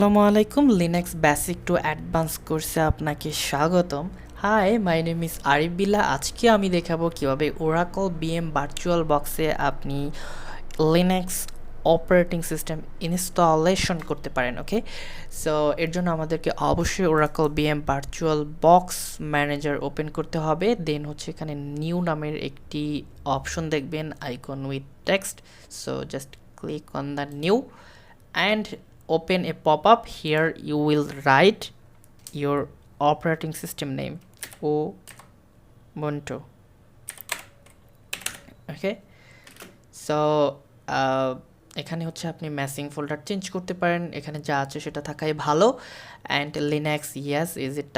আসসালামু আলাইকুম, Linux basic to advance কোর্সে আপনাকে স্বাগতম। Hi, my name is Arif Billah. আজকে আমি দেখাবো কিভাবে ওরাকল বিএম ভার্চুয়াল বক্সে আপনি লিনাক্স অপারেটিং সিস্টেম ইনস্টলেশন করতে পারেন। ওকে, সো এর জন্য আমাদেরকে অবশ্যই Oracle BM virtual box manager open করতে হবে। দেন হচ্ছে এখানে নিউ নামের একটি অপশন দেখবেন, icon with text. So just click on the new and open a pop-up. Here you will write your operating system name, ubuntu. Okay, so এখানে হচ্ছে আপনি ম্যাসিং ফোল্ডার চেঞ্জ করতে পারেন, এখানে যা আছে সেটা থাকাই ভালো। And Linux, yes is it,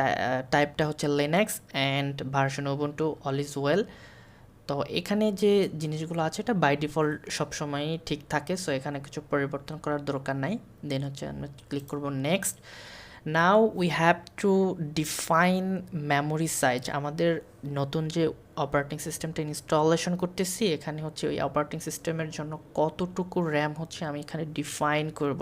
টাইপটা হচ্ছে Linux and version ubuntu, all is well. তো এখানে যে জিনিসগুলো আছে এটা বাই ডিফল্ট সবসময়ই ঠিক থাকে, সো এখানে কিছু পরিবর্তন করার দরকার নাই। দেন হচ্ছে আমরা ক্লিক করব next. Now we have to define memory size. আমাদের নতুন যে অপারেটিং সিস্টেমটা ইনস্টলেশন করতেছি, এখানে হচ্ছে ওই অপারেটিং সিস্টেমের জন্য কতটুকু র্যাম হচ্ছে আমি এখানে ডিফাইন করব।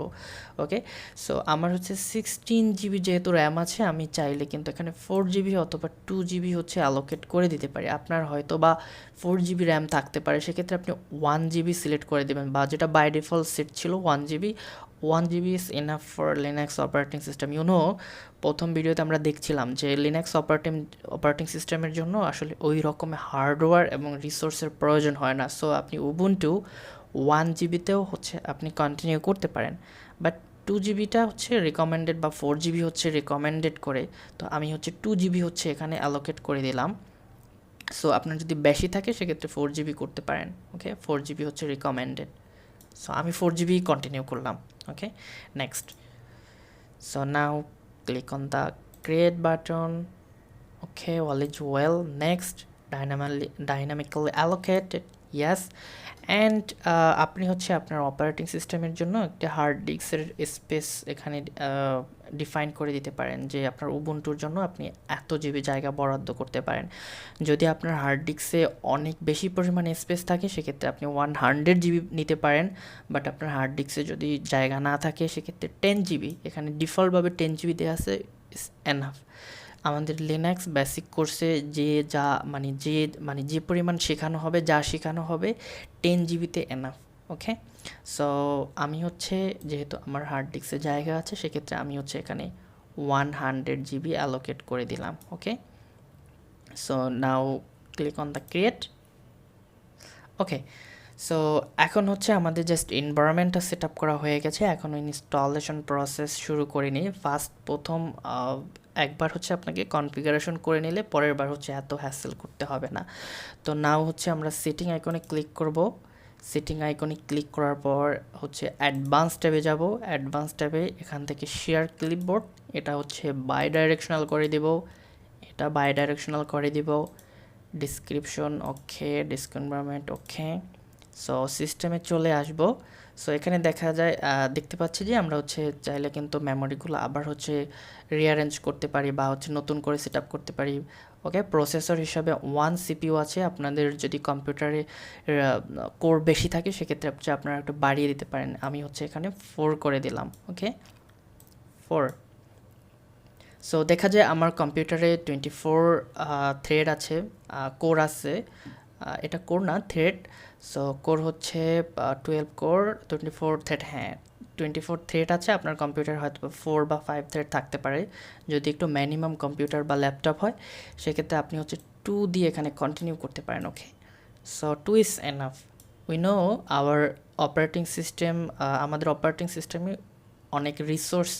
ওকে, সো আমার হচ্ছে 16 GB যেহেতু র্যাম আছে, আমি চাইলে কিন্তু এখানে 4 GB অথবা 2 GB হচ্ছে অ্যালোকেট করে দিতে পারি। আপনার হয়তো বা 4 GB র্যাম থাকতে পারে, সেক্ষেত্রে আপনি 1 GB সিলেক্ট করে দেবেন, বা যেটা বাই ডিফল্ট সেট ছিল 1 GB। 1 GB is enough for Linux operating system. প্রথম ভিডিওতে আমরা দেখছিলাম যে লিনাক্স অপারেটিং সিস্টেমের জন্য আসলে ওই রকমের হার্ডওয়্যার এবং রিসোর্সের প্রয়োজন হয় না। সো আপনি ubuntu 1 GB-তেও হচ্ছে আপনি কন্টিনিউ করতে পারেন, বাট 2 GB-টা হচ্ছে রিকমেন্ডেড, বা 4 GB হচ্ছে রিকমেন্ডেড করে। তো আমি হচ্ছে 2 GB হচ্ছে এখানে অ্যালোকেট করে দিলাম। সো আপনার যদি বেশি থাকে সেক্ষেত্রে 4 GB করতে পারেন। ওকে, 4 GB হচ্ছে রিকমেন্ডেড, সো আমি 4 GB কন্টিনিউ করলাম। ওকে, next. So now click on the create button. Okay, all is well. Next, dynamically allocated, yes. And আপনি হচ্ছে আপনার অপারেটিং সিস্টেমের জন্য একটা হার্ড ডিস্কের স্পেস এখানে ডিফাইন করে দিতে পারেন, যে আপনার উবুন্টুর জন্য আপনি এত জিবি জায়গা বরাদ্দ করতে পারেন। যদি আপনার হার্ড ডিস্কে অনেক বেশি পরিমাণে স্পেস থাকে সেক্ষেত্রে আপনি 100 GB নিতে পারেন, বাট আপনার হার্ড ডিস্কে যদি জায়গা না থাকে সেক্ষেত্রে 10 GB, এখানে ডিফল্টভাবে 10 GB দেওয়া আছে, ইস এনাফ। আমাদের লিনাক্স বেসিক কোর্সে যে পরিমাণ শেখানো হবে, যা শেখানো হবে 10 GB-তে এনাফ। ওকে, সো আমি হচ্ছে যেহেতু আমার হার্ড ডিস্কে জায়গা আছে সেক্ষেত্রে আমি হচ্ছে এখানে 100 GB অ্যালোকেট করে দিলাম। Okay, so now click on the create. Okay, so এখন হচ্ছে আমাদের জাস্ট এনভায়রনমেন্টটা সেট আপ করা হয়ে গেছে, এখন ইনস্টলেশন প্রসেস শুরু করে নিই। প্রথম একবার হচ্ছে আপনাকে কনফিগারেশন করে নিলে পরের বার হচ্ছে এত হ্যাসেল করতে হবে না। তো নাও হচ্ছে আমরা সেটিং আইকনে ক্লিক করব। সেটিং আইকনে ক্লিক করার পর হচ্ছে অ্যাডভান্স ট্যাবে যাব। অ্যাডভান্স ট্যাবে এখান থেকে শেয়ার ক্লিপবোর্ড, এটা হচ্ছে বাই ডাইরেকশনাল করে দেব, এটা বাই ডাইরেকশনাল করে দিব। ডিসক্রিপশন ওকে, ডিস্ক এনভায়রনমেন্ট ওকে। সো সিস্টেমে চলে আসব। সো এখানে দেখতে পাচ্ছি যে আমরা হচ্ছে চাইলে কিন্তু মেমোরিগুলো আবার হচ্ছে রিঅ্যারেঞ্জ করতে পারি, বা হচ্ছে নতুন করে সেট আপ করতে পারি। ওকে, প্রসেসর হিসাবে 1 CPU আছে। আপনাদের যদি কম্পিউটারে কোর বেশি থাকে সেক্ষেত্রে হচ্ছে আপনারা একটু বাড়িয়ে দিতে পারেন। আমি হচ্ছে এখানে 4 করে দিলাম। ওকে, 4। সো দেখা যায় আমার কম্পিউটারে 24 থ্রেড আছে, কোর আছে। এটা কোর না, থ্রেড। সো কোর হচ্ছে 12 কোর, 24 থ্রেড। হ্যাঁ, 24 থ্রেড আছে। আপনার কম্পিউটার হয়তো 4 বা 5 থ্রেড থাকতে পারে, যদি একটু মিনিমাম কম্পিউটার বা ল্যাপটপ হয় সেক্ষেত্রে আপনি হচ্ছে 2 দিয়ে এখানে কন্টিনিউ করতে পারেন। Okay, so 2 is enough. We know our operating system, আমাদের অপারেটিং সিস্টেমে অনেক রিসোর্স,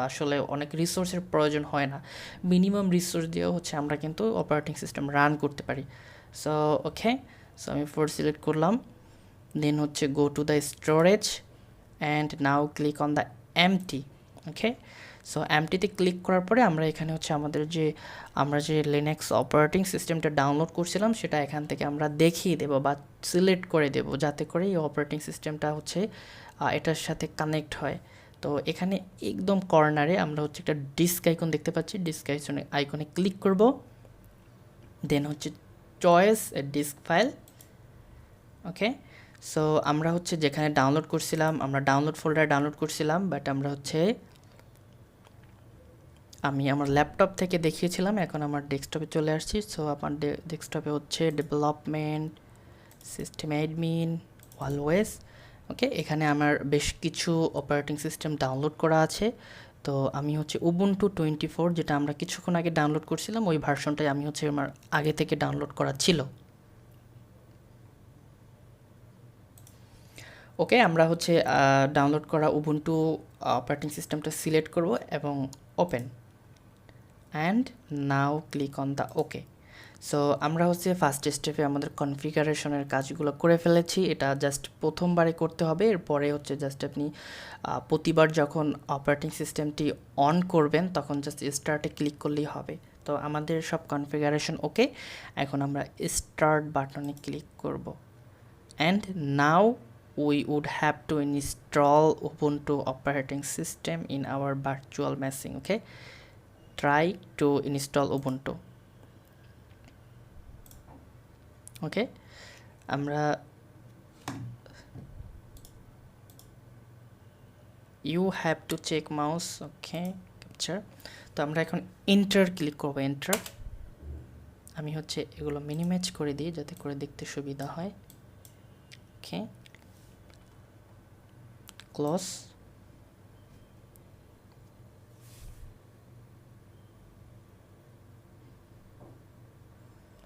আসলে অনেক রিসোর্সের প্রয়োজন হয় না। মিনিমাম রিসোর্স দিয়েও হচ্ছে আমরা কিন্তু অপারেটিং সিস্টেম রান করতে পারি। সো ওকে, সো আমি 4 সিলেক্ট করলাম। দেন হচ্ছে go to the storage and now click on the empty. Okay, so এমটিতে ক্লিক করার পরে আমরা এখানে হচ্ছে আমরা যে লিনাক্স অপারেটিং সিস্টেমটা ডাউনলোড করছিলাম সেটা এখান থেকে আমরা দেখিয়ে দেব বা সিলেক্ট করে দেব, যাতে করে এই অপারেটিং সিস্টেমটা হচ্ছে এটার সাথে কানেক্ট হয়। তো এখানে একদম কর্নারে আমরা হচ্ছে একটা ডিস্ক আইকন দেখতে পাচ্ছি, ডিস্ক আইকনে ক্লিক করব। দেন হচ্ছে চয়েস এ ডিস্ক ফাইল। ওকে, সো আমরা হচ্ছে যেখানে ডাউনলোড করছিলাম, আমরা ডাউনলোড ফোল্ডারে ডাউনলোড করছিলাম, বাট আমরা হচ্ছে আমি আমার ল্যাপটপ থেকে দেখিয়েছিলাম, এখন আমার ডেস্কটপে চলে আসছি। সো আমার ডেস্কটপে হচ্ছে ডেভেলপমেন্ট, সিস্টেম অ্যাডমিন, অলওয়েজ। ওকে, এখানে আমার বেশ কিছু অপারেটিং সিস্টেম ডাউনলোড করা আছে। তো আমি হচ্ছে উবুন্টু 24, যেটা আমরা কিছুক্ষণ আগে ডাউনলোড করছিলাম, ওই ভার্সনটাই আমি হচ্ছে আমার আগে থেকে ডাউনলোড করা ছিল। ওকে, আমরা হচ্ছে ডাউনলোড করা উবুন্টু অপারেটিং সিস্টেমটা সিলেক্ট করব এবং open, and now click on the okay. So আমরা হচ্ছে ফার্স্ট স্টেপে আমাদের কনফিগারেশনের কাজগুলো করে ফেলেছি। এটা জাস্ট প্রথমবারে করতে হবে, এরপরে হচ্ছে জাস্ট আপনি প্রতিবার যখন অপারেটিং সিস্টেমটি অন করবেন তখন জাস্ট স্টার্টে ক্লিক করলেই হবে। তো আমাদের সব কনফিগারেশন ওকে, এখন আমরা স্টার্ট বাটনে ক্লিক করব, and now we would have to install ubuntu operating system in our virtual machine. Okay, try to install ubuntu. Okay, আমরা you have to check mouse. Okay, capture. তো আমরা এখন এন্টার ক্লিক করবো, enter. আমি হচ্ছে এগুলো minimise করে দিই যাতে করে দেখতে সুবিধা হয়। ওকে, ক্লোজ।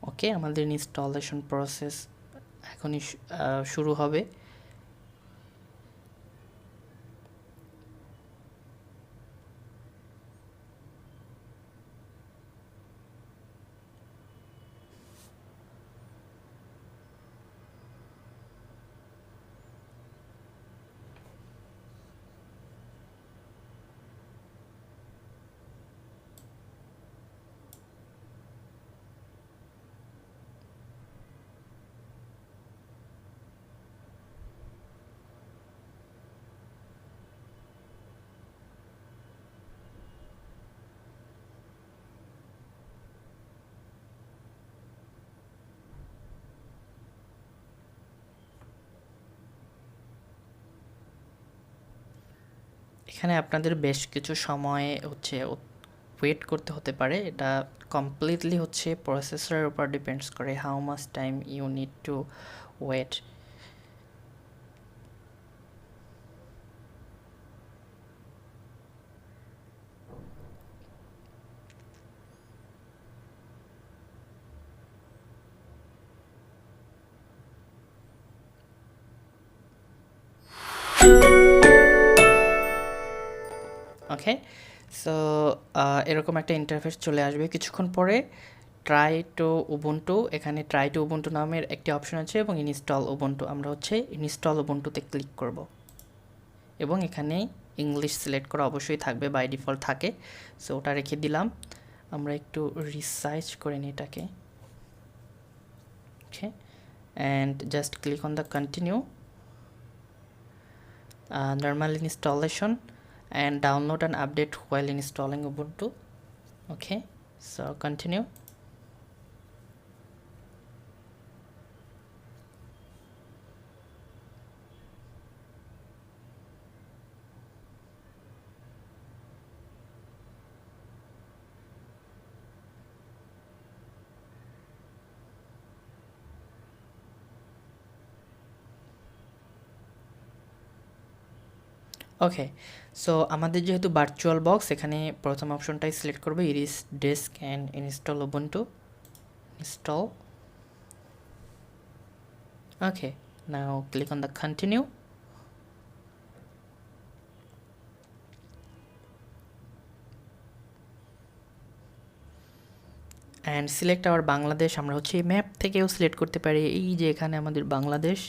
ওকে, আমাদের ইনস্টলেশন প্রসেস এখনই শুরু হবে। এখানে আপনাদের বেশ কিছু সময় হচ্ছে ওয়েট করতে হতে পারে। এটা কমপ্লিটলি হচ্ছে প্রসেসরের উপর ডিপেন্ডস করে, how much time you need to wait. Okay, so এরকম একটা ইন্টারফেস চলে আসবে কিছুক্ষণ পরে। ট্রাই টু উবুন্টু, এখানে ট্রাই টু উবুন্টু নামের একটি অপশন আছে এবং ইনস্টল উবুন্টু, আমরা হচ্ছে ইনস্টল উবুন্টুতে ক্লিক করব এবং এখানে ইংলিশ সিলেক্ট করা অবশ্যই থাকবে, বাই ডিফল্ট থাকে। সো ওটা রেখে দিলাম। আমরা একটু রিসার্চ করে নিই এটাকে। Okay, and just click on the continue, normal installation, and download and update while installing ubuntu. Okay, so continue. Okay, so আমাদের যেহেতু ভার্চুয়াল বক্স, এখানে প্রথম অপশনটাই সিলেক্ট করবো, erase disk and install Ubuntu, install. Okay, now click on the continue, and select our Bangladesh. আমরা হচ্ছে এই map থেকেও সিলেক্ট করতে পারি, এই যে এখানে আমাদের Bangladesh,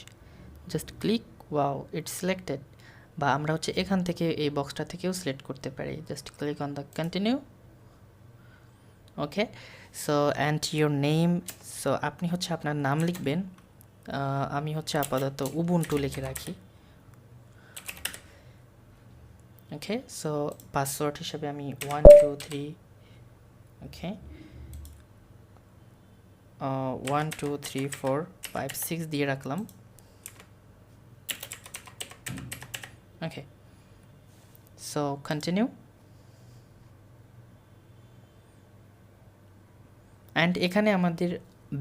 just click, wow it's selected. বা আমরা হচ্ছে এখান থেকে এই বক্সটা থেকেও সিলেক্ট করতে পারি, just click on the continue. Okay, so and your name, so আপনি হচ্ছে আপনার নাম লিখবেন। আমি হচ্ছে আপাতত উবুন্টু লিখে রাখি। ওকে, সো পাসওয়ার্ড হিসাবে আমি 1 2 3, ওকে, 1 2 3 4 5 6 দিয়ে রাখলাম। ওকে, সো কন্টিনিউ। অ্যান্ড এখানে আমাদের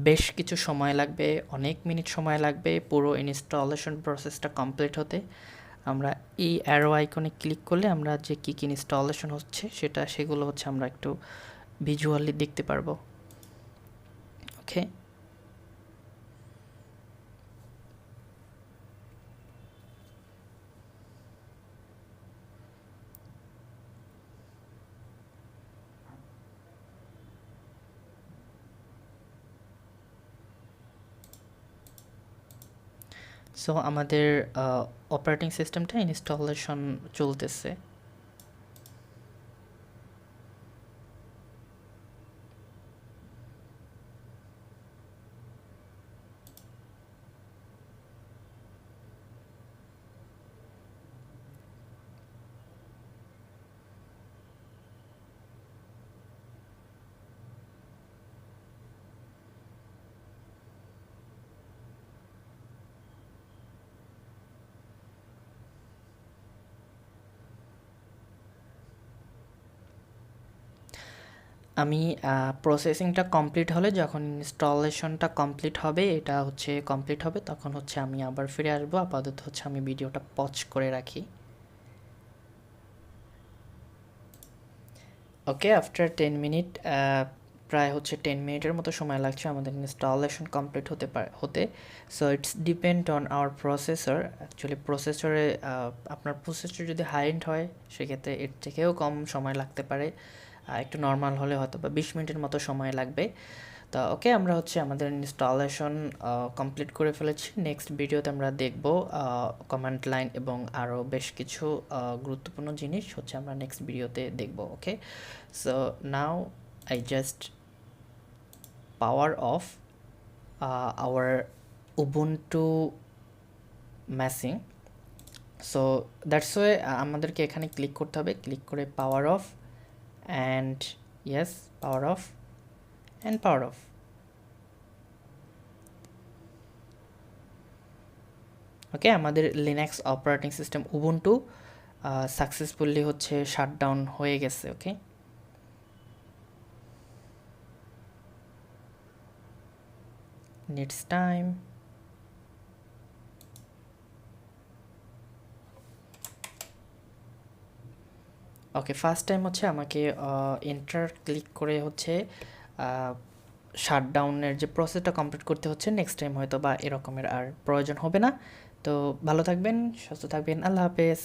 বেশ কিছু সময় লাগবে, অনেক মিনিট সময় লাগবে পুরো ইনস্টলেশন প্রসেসটা কমপ্লিট হতে। আমরা এই অ্যারো আইকনে ক্লিক করলে আমরা যে কী কী ইনস্টলেশন হচ্ছে সেগুলো হচ্ছে আমরা একটু ভিজুয়ালি দেখতে পারবো। ওকে, সো আমাদের অপারেটিং সিস্টেমটা ইনস্টলেশন চলতেছে। আমি প্রসেসিংটা কমপ্লিট হলে, যখন ইনস্টলেশনটা কমপ্লিট হবে, এটা হচ্ছে কমপ্লিট হবে, তখন হচ্ছে আমি আবার ফিরে আসবো। আপাতত হচ্ছে আমি ভিডিওটা পজ করে রাখি। ওকে, আফটার 10 মিনিট, প্রায় হচ্ছে 10 মিনিটের মতো সময় লাগছে আমাদের ইনস্টলেশন কমপ্লিট হতে। So it's depend on our processor. Actually প্রসেসরে আপনার প্রসেসর যদি হাই এন্ড হয় সেক্ষেত্রে এর থেকেও কম সময় লাগতে পারে, একটু নর্মাল হলে হয়তো বা 20 মিনিটের মতো সময় লাগবে। তো ওকে, আমরা হচ্ছে আমাদের ইনস্টলেশন কমপ্লিট করে ফেলেছি। নেক্সট ভিডিওতে আমরা দেখব কমান্ড লাইন এবং আরও বেশ কিছু গুরুত্বপূর্ণ জিনিস হচ্ছে আমরা নেক্সট ভিডিওতে দেখব। Okay, so now I just power off our Ubuntu machine. So that's why আমাদেরকে এখানে ক্লিক করতে হবে, ক্লিক করে power off and yes, power off and power off. Okay, আমাদের Linux operating system Ubuntu successfully হচ্ছে shutdown হয়ে গেছে। Okay, needs time. Okay, first time হচ্ছে আমাকে এন্টার ক্লিক করে হচ্ছে শাটডাউনের যে প্রসেসটা কমপ্লিট করতে হচ্ছে। নেক্সট টাইম হয়তো বা এরকমের আর প্রয়োজন হবে না। তো ভালো থাকবেন, সুস্থ থাকবেন, আল্লাহ হাফেজ।